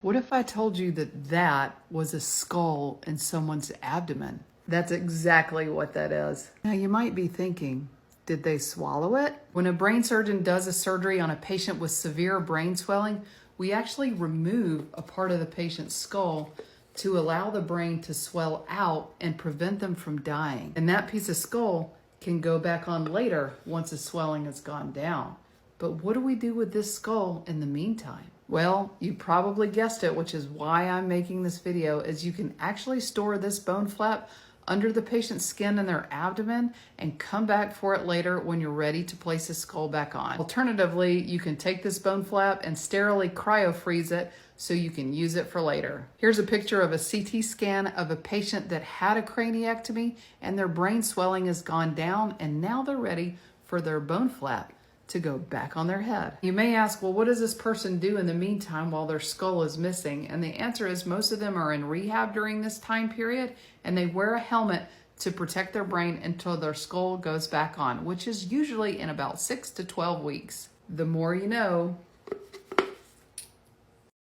What if I told you that that was a skull in someone's abdomen? That's exactly what that is. Now you might be thinking, did they swallow it? When a brain surgeon does a surgery on a patient with severe brain swelling, we actually remove a part of the patient's skull to allow the brain to swell out and prevent them from dying. And that piece of skull can go back on later once the swelling has gone down. But what do we do with this skull in the meantime? Well, you probably guessed it, which is why I'm making this video, is you can actually store this bone flap under the patient's skin in their abdomen and come back for it later when you're ready to place the skull back on. Alternatively, you can take this bone flap and sterilely cryo-freeze it so you can use it for later. Here's a picture of a CT scan of a patient that had a craniectomy and their brain swelling has gone down and now they're ready for their bone flap to go back on their head. You may ask, well, what does this person do in the meantime while their skull is missing? And the answer is most of them are in rehab during this time period and they wear a helmet to protect their brain until their skull goes back on, which is usually in about 6 to 12 weeks. The more you know.